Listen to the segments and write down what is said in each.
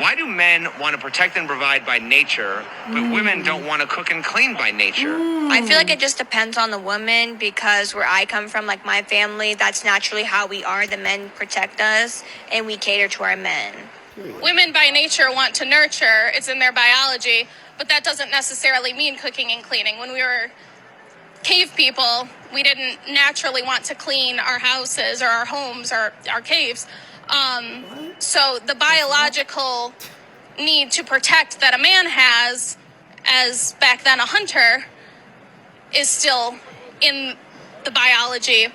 Why do men want to protect and provide by nature, but women don't want to cook and clean by nature? I feel like it just depends on the woman, because where I come from, like my family, that's naturally how we are. The men protect us and we cater to our men. Women by nature want to nurture. It's in their biology, but that doesn't necessarily mean cooking and cleaning. When we were cave people, we didn't naturally want to clean our houses or our homes or our caves. So the biological need to protect that a man has, as back then a hunter, is still in the biology,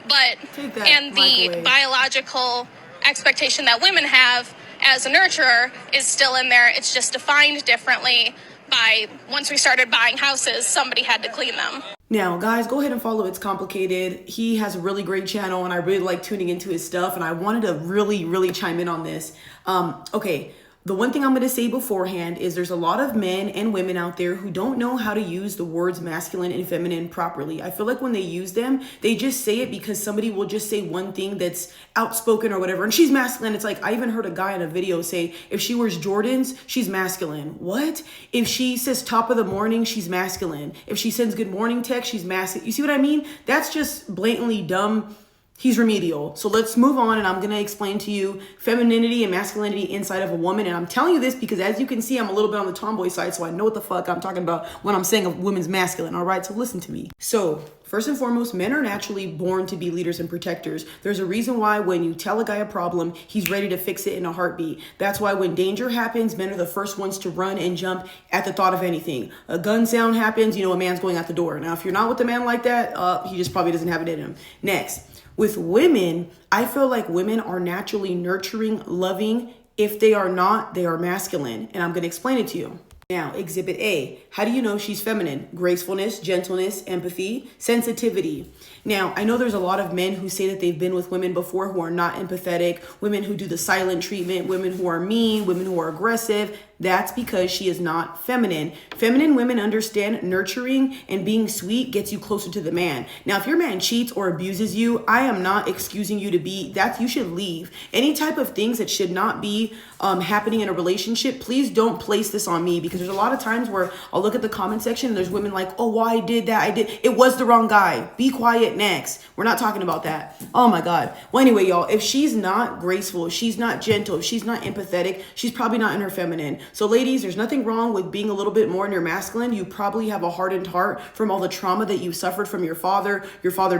but and the biological expectation that women have as a nurturer is still in there. It's just defined differently by, once we started buying houses, somebody had to clean them. Now, guys, go ahead and follow It's Complicated. He has a really great channel, and I really like tuning into his stuff, and I wanted to really chime in on this. Okay, the one thing I'm going to say beforehand is there's a lot of men and women out there who don't know how to use the words masculine and feminine properly. I feel like when they use them, they just say it because somebody will just say one thing that's outspoken or whatever, and she's masculine. It's like, I even heard a guy in a video say, if she wears Jordans, she's masculine. What? If she says top of the morning, she's masculine. If she sends good morning text, she's masculine. You see what I mean? That's just blatantly dumb. He's remedial. So let's move on, and I'm going to explain to you femininity and masculinity inside of a woman. And I'm telling you this because, as you can see, I'm a little bit on the tomboy side, so I know what the fuck I'm talking about when I'm saying a woman's masculine. All right, so listen to me. So first and foremost, men are naturally born to be leaders and protectors. There's a reason why when you tell a guy a problem, he's ready to fix it in a heartbeat. That's why when danger happens, men are the first ones to run and jump at the thought of anything. A gun sound happens, you know, a man's going out the door. Now, if you're not with a man like that, he just probably doesn't have it in him. Next. With women, I feel like women are naturally nurturing, loving. If they are not, they are masculine. And I'm going to explain it to you. Now, Exhibit A. How do you know she's feminine? Gracefulness, gentleness, empathy, sensitivity. Now, I know there's a lot of men who say that they've been with women before who are not empathetic, women who do the silent treatment, women who are mean, women who are aggressive. That's because she is not feminine. Feminine women understand nurturing and being sweet gets you closer to the man. Now, if your man cheats or abuses you, I am not excusing you to be that. You should leave. Any type of things that should not be happening in a relationship, please don't place this on me, because there's a lot of times where I'll look at the comment section and there's women like, oh, why I did that? It was the wrong guy. Be quiet next. We're not talking about that. Oh my God. Well, anyway, y'all, if she's not graceful, if she's not gentle, if she's not empathetic, she's probably not in her feminine. So ladies, there's nothing wrong with being a little bit more in your masculine. You probably have a hardened heart from all the trauma that you suffered from your father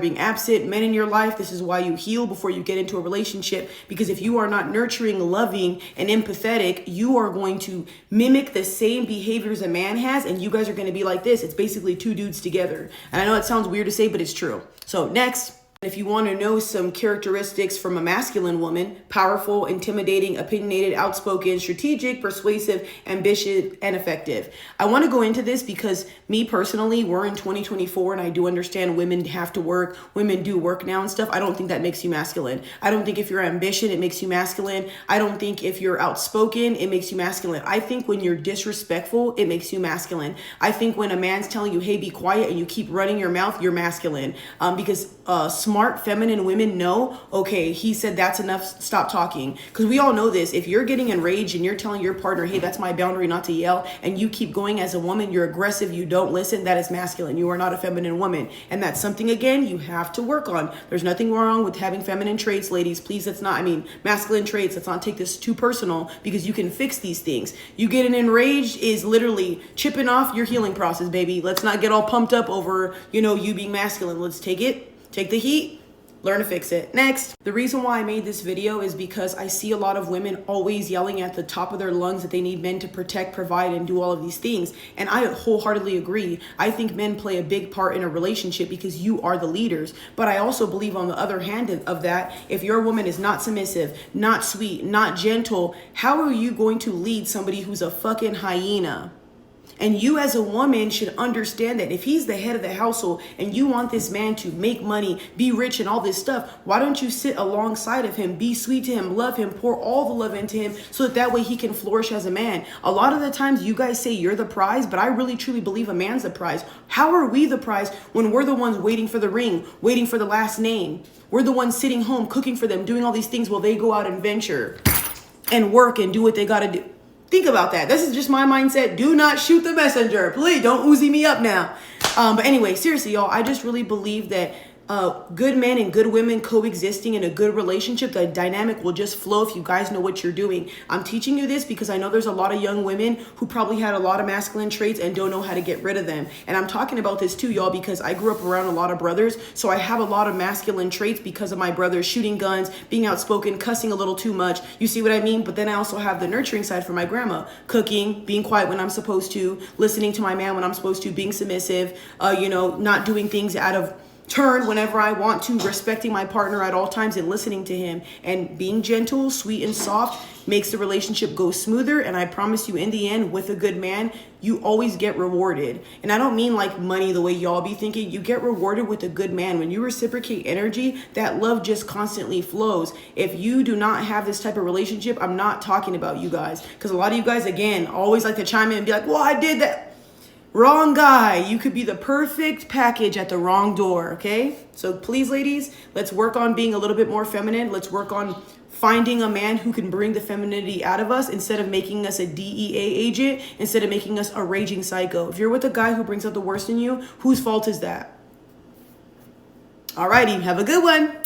being absent, men in your life. This is why you heal before you get into a relationship, because if you are not nurturing, loving, and empathetic, you are going to mimic the same behaviors a man has, and you guys are going to be like this. It's basically two dudes together. And I know it sounds weird to say, but it's true. So next. If you want to know some characteristics from a masculine woman: powerful, intimidating, opinionated, outspoken, strategic, persuasive, ambitious, and effective. I want to go into this because me personally, we're in 2024 and I do understand women have to work. Women do work now and stuff. I don't think that makes you masculine. I don't think if you're ambitious, it makes you masculine. I don't think if you're outspoken, it makes you masculine. I think when you're disrespectful, it makes you masculine. I think when a man's telling you, hey, be quiet, and you keep running your mouth, you're masculine. Because smart feminine women know, okay, he said that's enough, stop talking. Because we all know this. If you're getting enraged and you're telling your partner, hey, that's my boundary not to yell, and you keep going as a woman, you're aggressive, you don't listen, that is masculine. You are not a feminine woman. And that's something, again, you have to work on. There's nothing wrong with having feminine traits, ladies. Please, masculine traits. Let's not take this too personal, because you can fix these things. You getting enraged is literally chipping off your healing process, baby. Let's not get all pumped up over, you being masculine. Let's take the heat, learn to fix it. Next, the reason why I made this video is because I see a lot of women always yelling at the top of their lungs that they need men to protect, provide, and do all of these things. And I wholeheartedly agree. I think men play a big part in a relationship because you are the leaders. But I also believe, on the other hand of that, if your woman is not submissive, not sweet, not gentle, how are you going to lead somebody who's a fucking hyena? And you as a woman should understand that if he's the head of the household and you want this man to make money, be rich, and all this stuff, why don't you sit alongside of him, be sweet to him, love him, pour all the love into him, so that way he can flourish as a man. A lot of the times you guys say you're the prize, but I really truly believe a man's the prize. How are we the prize when we're the ones waiting for the ring, waiting for the last name? We're the ones sitting home, cooking for them, doing all these things while they go out and venture and work and do what they got to do. Think about that. This is just my mindset. Do not shoot the messenger. Please don't Uzi me up now. But anyway, seriously, y'all, I just really believe that good men and good women coexisting in a good relationship, the dynamic will just flow if you guys know what you're doing. I'm teaching you this because I know there's a lot of young women who probably had a lot of masculine traits and don't know how to get rid of them. And I'm talking about this too, y'all, because I grew up around a lot of brothers. So I have a lot of masculine traits because of my brothers shooting guns, being outspoken, cussing a little too much. You see what I mean? But then I also have the nurturing side for my grandma, cooking, being quiet when I'm supposed to, listening to my man when I'm supposed to, being submissive, not doing things out of turn whenever I want to, respecting my partner at all times and listening to him, and being gentle, sweet, and soft makes the relationship go smoother. And I promise you, in the end, with a good man, you always get rewarded. And I don't mean like money the way y'all be thinking. You get rewarded with a good man. When you reciprocate energy, that love just constantly flows. If you do not have this type of relationship, I'm not talking about you guys, because a lot of you guys, again, always like to chime in and be like, well, I did that. Wrong guy. You could be the perfect package at the wrong door, okay? So please, ladies, let's work on being a little bit more feminine. Let's work on finding a man who can bring the femininity out of us instead of making us a DEA agent, instead of making us a raging psycho. If you're with a guy who brings out the worst in you, whose fault is that? Alrighty, have a good one.